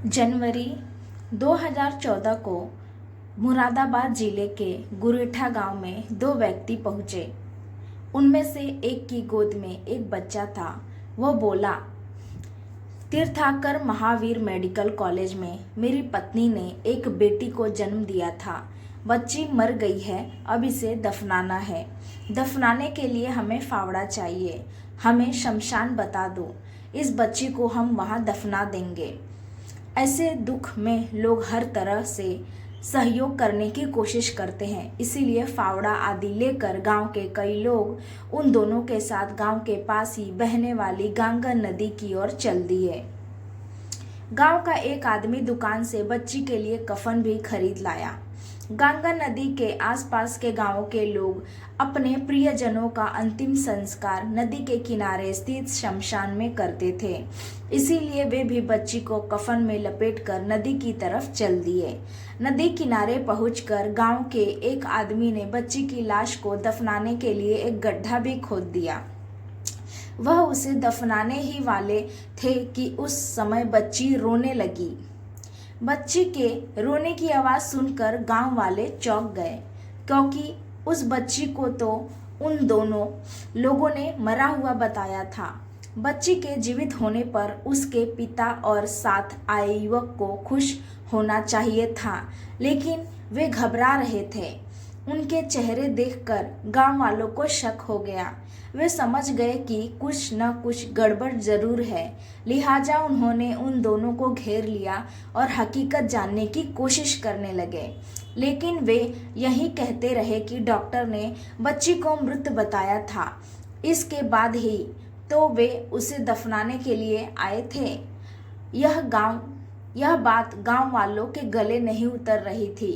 जनवरी 2014 को मुरादाबाद जिले के गुरेठा गांव में दो व्यक्ति पहुंचे। उनमें से एक की गोद में एक बच्चा था। वह बोला, तीर्थाकर महावीर मेडिकल कॉलेज में मेरी पत्नी ने एक बेटी को जन्म दिया था। बच्ची मर गई है, अब इसे दफनाना है। दफनाने के लिए हमें फावड़ा चाहिए। हमें शमशान बता दो, इस बच्ची को हम वहाँ दफना देंगे। ऐसे दुख में लोग हर तरह से सहयोग करने की कोशिश करते हैं, इसीलिए फावड़ा आदि लेकर गांव के कई लोग उन दोनों के साथ गांव के पास ही बहने वाली गांगा नदी की ओर चल दिए। गांव का एक आदमी दुकान से बच्ची के लिए कफन भी खरीद लाया। गंगा नदी के आसपास के गांवों के लोग अपने प्रियजनों का अंतिम संस्कार नदी के किनारे स्थित शमशान में करते थे, इसीलिए वे भी बच्ची को कफन में लपेटकर नदी की तरफ चल दिए। नदी किनारे पहुंचकर गांव के एक आदमी ने बच्ची की लाश को दफनाने के लिए एक गड्ढा भी खोद दिया। वह उसे दफनाने ही वाले थे कि उस समय बच्ची रोने लगी। बच्ची के रोने की आवाज़ सुनकर गांव वाले चौंक गए, क्योंकि उस बच्ची को तो उन दोनों लोगों ने मरा हुआ बताया था। बच्ची के जीवित होने पर उसके पिता और साथ आए युवक को खुश होना चाहिए था, लेकिन वे घबरा रहे थे। उनके चेहरे देखकर गांव वालों को शक हो गया। वे समझ गए कि कुछ न कुछ गड़बड़ जरूर है, लिहाजा उन्होंने उन दोनों को घेर लिया और हकीकत जानने की कोशिश करने लगे। लेकिन वे यही कहते रहे कि डॉक्टर ने बच्ची को मृत बताया था, इसके बाद ही तो वे उसे दफनाने के लिए आए थे। यह बात गांव वालों के गले नहीं उतर रही थी।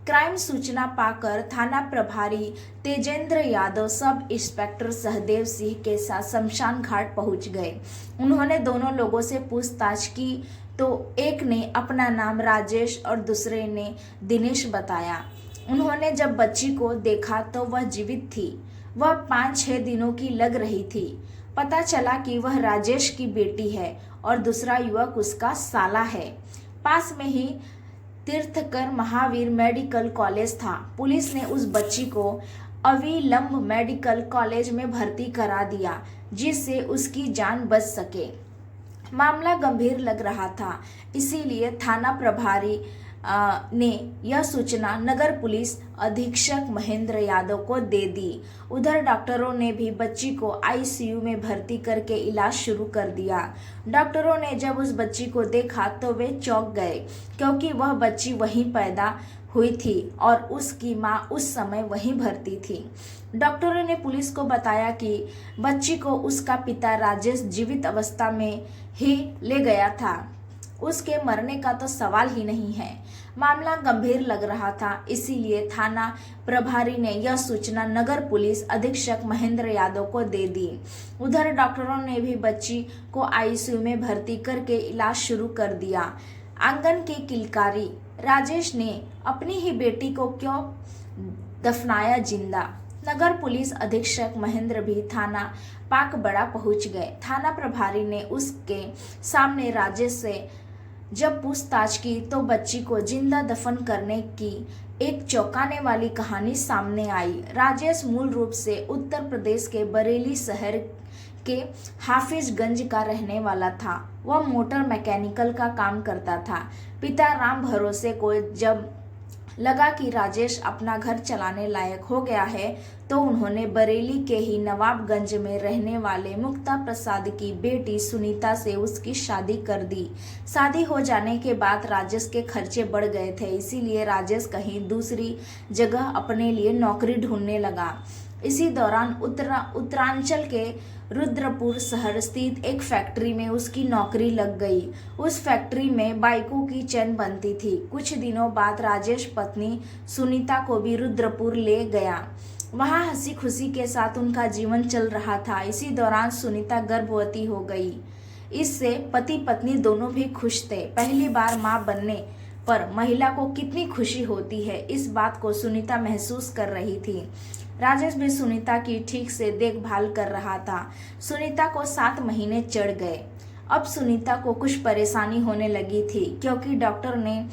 क्राइम सूचना पाकर थाना प्रभारी तेजेंद्र यादव सब इंस्पेक्टर सहदेव सिंह के साथ शमशान घाट पहुंच गए। उन्होंने दोनों लोगों से पूछताछ की तो एक ने अपना नाम राजेश और दूसरे ने दिनेश बताया। उन्होंने जब बच्ची को देखा तो वह जीवित थी। वह 5-6 दिनों की लग रही थी। पता चला कि वह राजेश की बेटी है और दूसरा युवक उसका साला है। पास में ही तीर्थकर महावीर मेडिकल कॉलेज था। पुलिस ने उस बच्ची को अविलंब मेडिकल कॉलेज में भर्ती करा दिया, जिससे उसकी जान बच सके। मामला गंभीर लग रहा था, इसीलिए थाना प्रभारी ने यह सूचना नगर पुलिस अधीक्षक महेंद्र यादव को दे दी। उधर डॉक्टरों ने भी बच्ची को आईसीयू में भर्ती करके इलाज शुरू कर दिया। डॉक्टरों ने जब उस बच्ची को देखा तो वे चौंक गए, क्योंकि वह बच्ची वहीं पैदा हुई थी और उसकी मां उस समय वहीं भर्ती थी। डॉक्टरों ने पुलिस को बताया कि बच्ची को उसका पिता राजेश जीवित अवस्था में ही ले गया था, उसके मरने का तो सवाल ही नहीं है। मामला गंभीर लग रहा था, इसीलिए थाना प्रभारी ने यह सूचना नगर पुलिस अधीक्षक महेंद्र यादव को दे दी। उधर डॉक्टरों ने भी बच्ची को आईसीयू में भर्ती करके इलाज शुरू कर दिया। आंगन की किलकारी, राजेश ने अपनी ही बेटी को क्यों दफनाया जिंदा। नगर पुलिस अधीक्षक महेंद्र भी थाना पाकबड़ा पहुंच गए। थाना प्रभारी ने उसके सामने राजेश से जब पूछताछ की तो बच्ची को जिंदा दफन करने की एक चौंकाने वाली कहानी सामने आई। राजेश मूल रूप से उत्तर प्रदेश के बरेली शहर के हाफिजगंज का रहने वाला था। वह मोटर मैकेनिकल का काम करता था। पिता राम भरोसे को जब लगा कि राजेश अपना घर चलाने लायक हो गया है, तो उन्होंने बरेली के ही नवाबगंज में रहने वाले मुक्ता प्रसाद की बेटी सुनीता से उसकी शादी कर दी। शादी हो जाने के बाद राजेश के खर्चे बढ़ गए थे, इसीलिए राजेश कहीं दूसरी जगह अपने लिए नौकरी ढूंढने लगा। इसी दौरान उत्तरांचल के रुद्रपुर शहर स्थित एक फैक्ट्री में उसकी नौकरी लग गई। उस फैक्ट्री में बाइकों की चैन बनती थी। कुछ दिनों बाद राजेश पत्नी सुनीता को भी रुद्रपुर ले गया। वहां हंसी खुशी के साथ उनका जीवन चल रहा था। इसी दौरान सुनीता गर्भवती हो गई। इससे पति पत्नी दोनों भी खुश थे। पहली बार मां बनने पर महिला को कितनी खुशी होती है, इस बात को सुनीता महसूस कर रही थी। राजेश भी सुनीता की ठीक से देखभाल कर रहा था। सुनीता को 7 महीने चढ़ गए। अब सुनीता को कुछ परेशानी होने लगी थी, क्योंकि डॉक्टर ने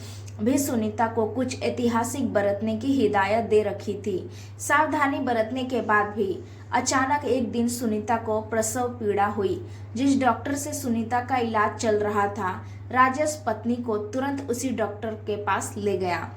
भी सुनीता को कुछ ऐतिहासिक बरतने की हिदायत दे रखी थी। सावधानी बरतने के बाद भी अचानक एक दिन सुनीता को प्रसव पीड़ा हुई। जिस डॉक्टर से सुनीता का इलाज चल रहा था, राजेश पत्नी को तुरंत उसी डॉक्टर के पास ले गया।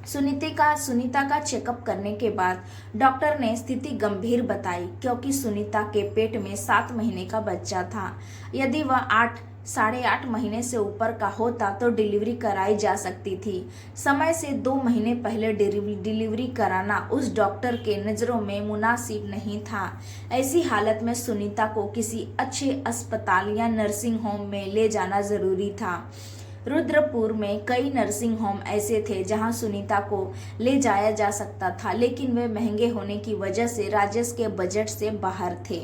सुनीता का चेकअप करने के बाद डॉक्टर ने स्थिति गंभीर बताई, क्योंकि सुनीता के पेट में 7 महीने का बच्चा था। यदि वह 8-8.5 महीने से ऊपर का होता तो डिलीवरी कराई जा सकती थी। समय से 2 महीने पहले डिलीवरी कराना उस डॉक्टर के नज़रों में मुनासिब नहीं था। ऐसी हालत में सुनीता को किसी अच्छे अस्पताल या नर्सिंग होम में ले जाना जरूरी था। रुद्रपुर में कई नर्सिंग होम ऐसे थे जहां सुनीता को ले जाया जा सकता था, लेकिन वे महंगे होने की वजह से राजेश के बजट से बाहर थे।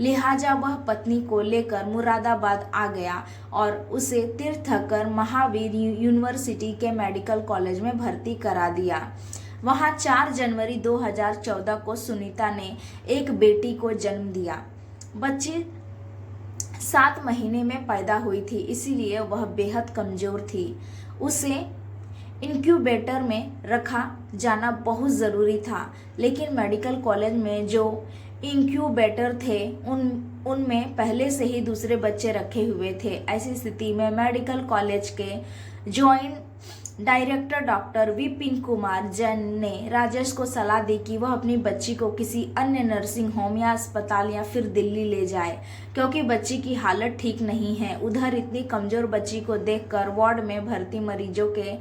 लिहाजा वह पत्नी को लेकर मुरादाबाद आ गया और उसे तीर्थकर महावीर यूनिवर्सिटी के मेडिकल कॉलेज में भर्ती करा दिया। वहां 4 जनवरी 2014 को सुनीता ने एक बेटी को जन्म दिया। बच्ची 7 महीने में पैदा हुई थी, इसीलिए वह बेहद कमज़ोर थी। उसे इंक्यूबेटर में रखा जाना बहुत ज़रूरी था, लेकिन मेडिकल कॉलेज में जो इंक्यूबेटर थे उनमें पहले से ही दूसरे बच्चे रखे हुए थे। ऐसी स्थिति में मेडिकल कॉलेज के joint director doctor Vipin Kumar Jain ने राजेश को सलाह दी कि वह अपनी बच्ची को किसी अन्य नर्सिंग होम या अस्पताल या फिर दिल्ली ले जाए, क्योंकि बच्ची की हालत ठीक नहीं है। उधर इतनी कमज़ोर बच्ची को देखकर वार्ड में भर्ती मरीजों के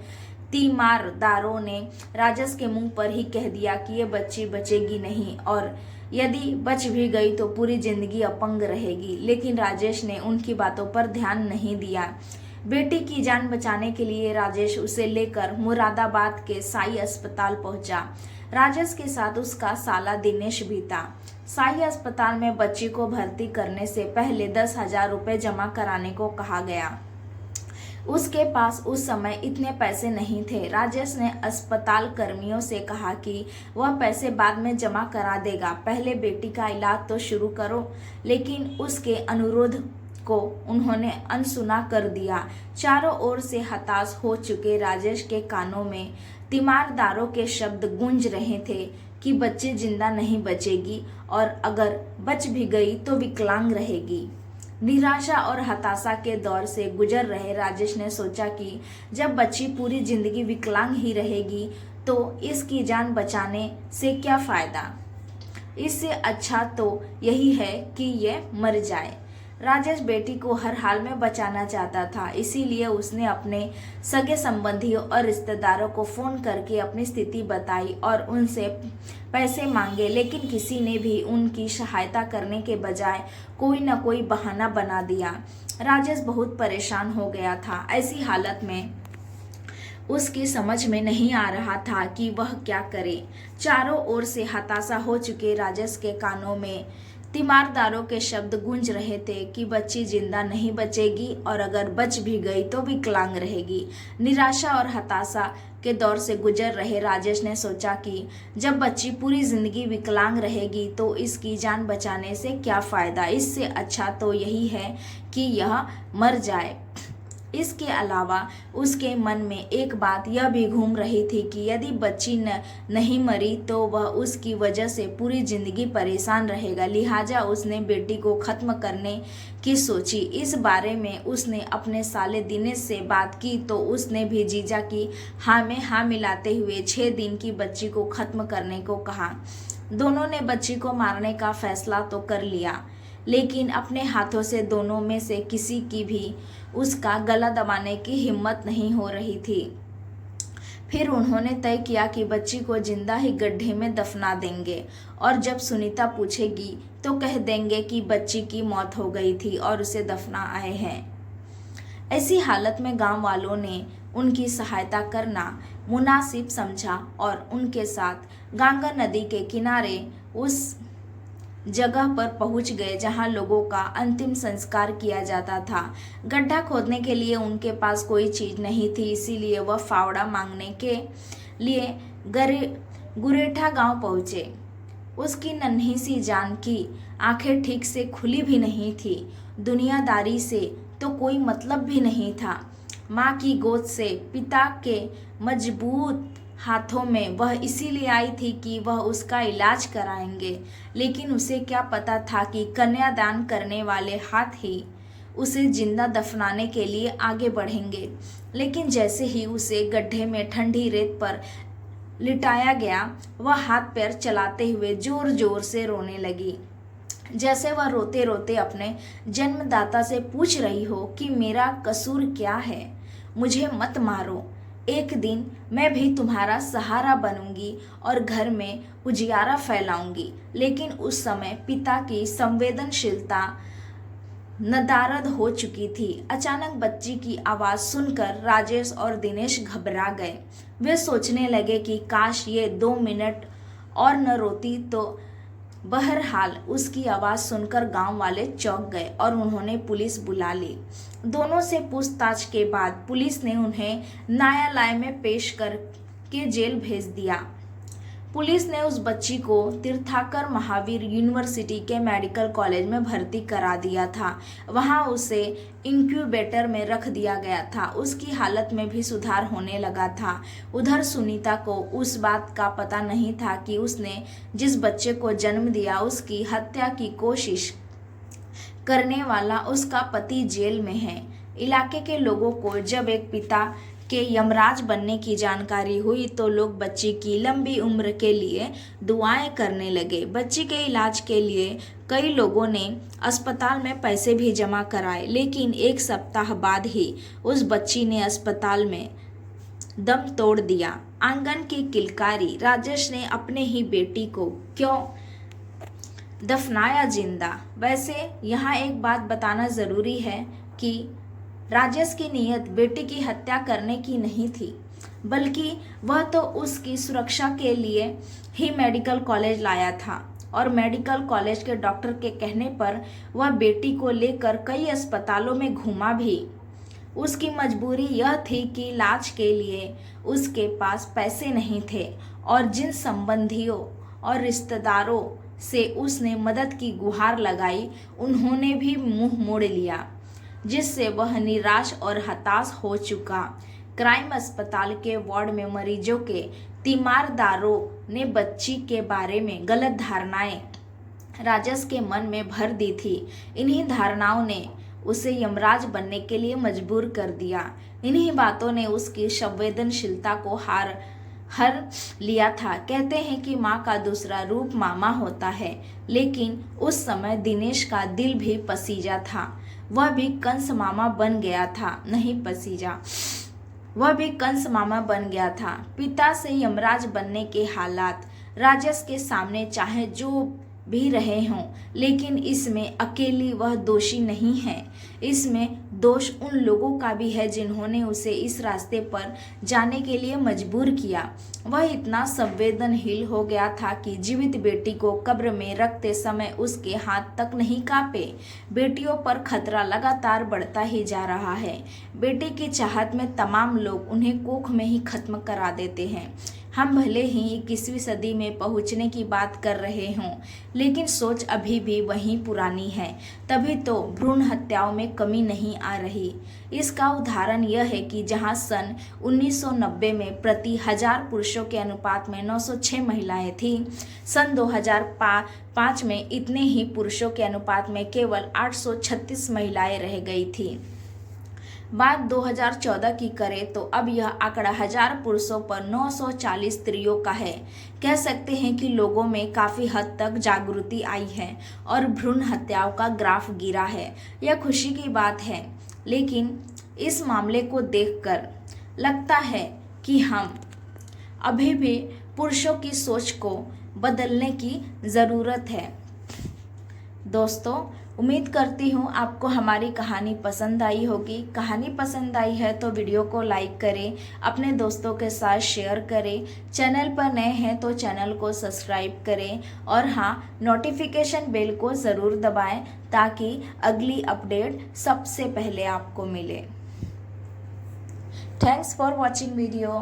तीमारदारों ने राजेश के मुंह पर ही कह दिया कि ये बच्ची बचेगी नहीं, और यदि बच भी गई तो पूरी जिंदगी अपंग रहेगी। लेकिन राजेश ने उनकी बातों पर ध्यान नहीं दिया। बेटी की जान बचाने के लिए राजेश उसे लेकर मुरादाबाद के साई अस्पताल पहुंचा। राजेश के साथ उसका साला दिनेश भी था। साई अस्पताल में बच्ची को भर्ती करने से पहले 10,000 रुपये जमा कराने को कहा गया। उसके पास उस समय इतने पैसे नहीं थे। राजेश ने अस्पताल कर्मियों से कहा कि वह पैसे बाद में जमा करा देगा, पहले बेटी का इलाज तो शुरू करो। लेकिन उसके अनुरोध को उन्होंने अनसुना कर दिया। चारों ओर से हताश हो चुके राजेश के कानों में तीमारदारों के शब्द गूंज रहे थे कि बच्ची जिंदा नहीं बचेगी, और अगर बच भी गई तो विकलांग रहेगी। निराशा और हताशा के दौर से गुजर रहे राजेश ने सोचा कि जब बच्ची पूरी जिंदगी विकलांग ही रहेगी तो इसकी जान बचाने से क्या फायदा। इससे अच्छा तो यही है कि ये मर जाए। राजेश बेटी को हर हाल में बचाना चाहता था, इसीलिए उसने अपने सगे संबंधियों और रिश्तेदारों को फ़ोन करके अपनी स्थिति बताई और उनसे पैसे मांगे, लेकिन किसी ने भी उनकी सहायता करने के बजाय कोई न कोई बहाना बना दिया। राजेश बहुत परेशान हो गया था। ऐसी हालत में उसकी समझ में नहीं आ रहा था कि वह क्या करे। चारों ओर से हताशा हो चुके राजेश के कानों में तीमारदारों के शब्द गूंज रहे थे कि बच्ची जिंदा नहीं बचेगी, और अगर बच भी गई तो विकलांग रहेगी। निराशा और हताशा के दौर से गुजर रहे राजेश ने सोचा कि जब बच्ची पूरी जिंदगी विकलांग रहेगी तो इसकी जान बचाने से क्या फ़ायदा। इससे अच्छा तो यही है कि यह मर जाए। इसके अलावा उसके मन में एक बात यह भी घूम रही थी कि यदि बच्ची नहीं मरी तो वह उसकी वजह से पूरी जिंदगी परेशान रहेगा। लिहाजा उसने बेटी को ख़त्म करने की सोची। इस बारे में उसने अपने साले दिनेश से बात की तो उसने भी जीजा की हाँ में हाँ मिलाते हुए 6 दिन की बच्ची को ख़त्म करने को कहा। दोनों ने बच्ची को मारने का फैसला तो कर लिया, लेकिन अपने हाथों से दोनों में से किसी की भी उसका गला दबाने की हिम्मत नहीं हो रही थी। फिर उन्होंने तय किया कि बच्ची को जिंदा ही गड्ढे में दफना देंगे, और जब सुनीता पूछेगी तो कह देंगे कि बच्ची की मौत हो गई थी और उसे दफना आए हैं। ऐसी हालत में गांव वालों ने उनकी सहायता करना मुनासिब समझा और उनके साथ गंगा नदी के किनारे उस जगह पर पहुंच गए जहां लोगों का अंतिम संस्कार किया जाता था। गड्ढा खोदने के लिए उनके पास कोई चीज़ नहीं थी, इसीलिए वह फावड़ा मांगने के लिए गुरेठा गांव पहुंचे। उसकी नन्ही सी जान की आंखें ठीक से खुली भी नहीं थी। दुनियादारी से तो कोई मतलब भी नहीं था। माँ की गोद से पिता के मजबूत हाथों में वह इसीलिए आई थी कि वह उसका इलाज कराएंगे, लेकिन उसे क्या पता था कि कन्यादान करने वाले हाथ ही उसे जिंदा दफनाने के लिए आगे बढ़ेंगे। लेकिन जैसे ही उसे गड्ढे में ठंडी रेत पर लिटाया गया, वह हाथ पैर चलाते हुए जोर जोर से रोने लगी, जैसे वह रोते रोते अपने जन्मदाता से पूछ रही हो कि मेरा कसूर क्या है, मुझे मत मारो। एक दिन मैं भी तुम्हारा सहारा बनूंगी और घर में उजियारा फैलाऊंगी। लेकिन उस समय पिता की संवेदनशीलता नदारद हो चुकी थी। अचानक बच्ची की आवाज़ सुनकर राजेश और दिनेश घबरा गए। वे सोचने लगे कि काश ये 2 मिनट और न रोती तो। बहरहाल उसकी आवाज़ सुनकर गांव वाले चौंक गए और उन्होंने पुलिस बुला ली। दोनों से पूछताछ के बाद पुलिस ने उन्हें न्यायालय में पेश करके जेल भेज दिया। पुलिस ने उस बच्ची को तीर्थाकर महावीर यूनिवर्सिटी के मेडिकल कॉलेज में भर्ती करा दिया था। वहां उसे इंक्यूबेटर में रख दिया गया था। उसकी हालत में भी सुधार होने लगा था। उधर सुनीता को उस बात का पता नहीं था कि उसने जिस बच्चे को जन्म दिया उसकी हत्या की कोशिश करने वाला उसका पति जेल में है। इलाके के लोगों को जब एक पिता के यमराज बनने की जानकारी हुई तो लोग बच्ची की लंबी उम्र के लिए दुआएं करने लगे। बच्ची के इलाज के लिए कई लोगों ने अस्पताल में पैसे भी जमा कराए, लेकिन 1 सप्ताह बाद ही उस बच्ची ने अस्पताल में दम तोड़ दिया। आंगन की किलकारी, राजेश ने अपने ही बेटी को क्यों दफनाया जिंदा। वैसे यहाँ एक बात बताना ज़रूरी है कि राजेश की नीयत बेटी की हत्या करने की नहीं थी, बल्कि वह तो उसकी सुरक्षा के लिए ही मेडिकल कॉलेज लाया था और मेडिकल कॉलेज के डॉक्टर के कहने पर वह बेटी को लेकर कई अस्पतालों में घूमा भी। उसकी मजबूरी यह थी कि इलाज के लिए उसके पास पैसे नहीं थे और जिन संबंधियों और रिश्तेदारों से उसने मदद की गुहार लगाई उन्होंने भी मुंह मोड़ लिया, जिससे वह निराश और हताश हो चुका। क्राइम अस्पताल के वार्ड में मरीजों के तीमारदारों ने बच्ची के बारे में गलत धारणाएं राजेश के मन में भर दी थी। इन्हीं धारणाओं ने उसे यमराज बनने के लिए मजबूर कर दिया। इन्हीं बातों ने उसकी संवेदनशीलता को हर लिया था। कहते हैं कि माँ का दूसरा रूप मामा होता है, लेकिन उस समय दिनेश का दिल भी पसीजा था। वह भी कंस मामा बन गया था, नहीं पसीजा, वह भी कंस मामा बन गया था। पिता से यमराज बनने के हालात राजेश के सामने चाहे जो भी रहे हों, लेकिन इसमें अकेली वह दोषी नहीं है। इसमें दोष उन लोगों का भी है जिन्होंने उसे इस रास्ते पर जाने के लिए मजबूर किया। वह इतना संवेदनहीन हो गया था कि जीवित बेटी को कब्र में रखते समय उसके हाथ तक नहीं कांपे। बेटियों पर खतरा लगातार बढ़ता ही जा रहा है। बेटी की चाहत में तमाम लोग उन्हें कोख में ही खत्म करा देते हैं। हम भले ही 21वीं सदी में पहुंचने की बात कर रहे हों, लेकिन सोच अभी भी वहीं पुरानी है। तभी तो भ्रूण हत्याओं में कमी नहीं आ रही। इसका उदाहरण यह है कि जहां सन 1990 में प्रति 1000 पुरुषों के अनुपात में 906 महिलाएं थीं, सन 2005 में इतने ही पुरुषों के अनुपात में केवल 836 महिलाएं रह गई थीं। बात 2014 की करें तो अब यह आंकड़ा 1000 पुरुषों पर 940 स्त्रियों का है। कह सकते हैं कि लोगों में काफ़ी हद तक जागृति आई है और भ्रूण हत्याओं का ग्राफ गिरा है। यह खुशी की बात है, लेकिन इस मामले को देखकर लगता है कि हम अभी भी पुरुषों की सोच को बदलने की ज़रूरत है। दोस्तों, उम्मीद करती हूँ आपको हमारी कहानी पसंद आई होगी। कहानी पसंद आई है तो वीडियो को लाइक करें, अपने दोस्तों के साथ शेयर करें। चैनल पर नए हैं तो चैनल को सब्सक्राइब करें और हाँ, नोटिफिकेशन बेल को ज़रूर दबाएं ताकि अगली अपडेट सबसे पहले आपको मिले। Thanks for watching video.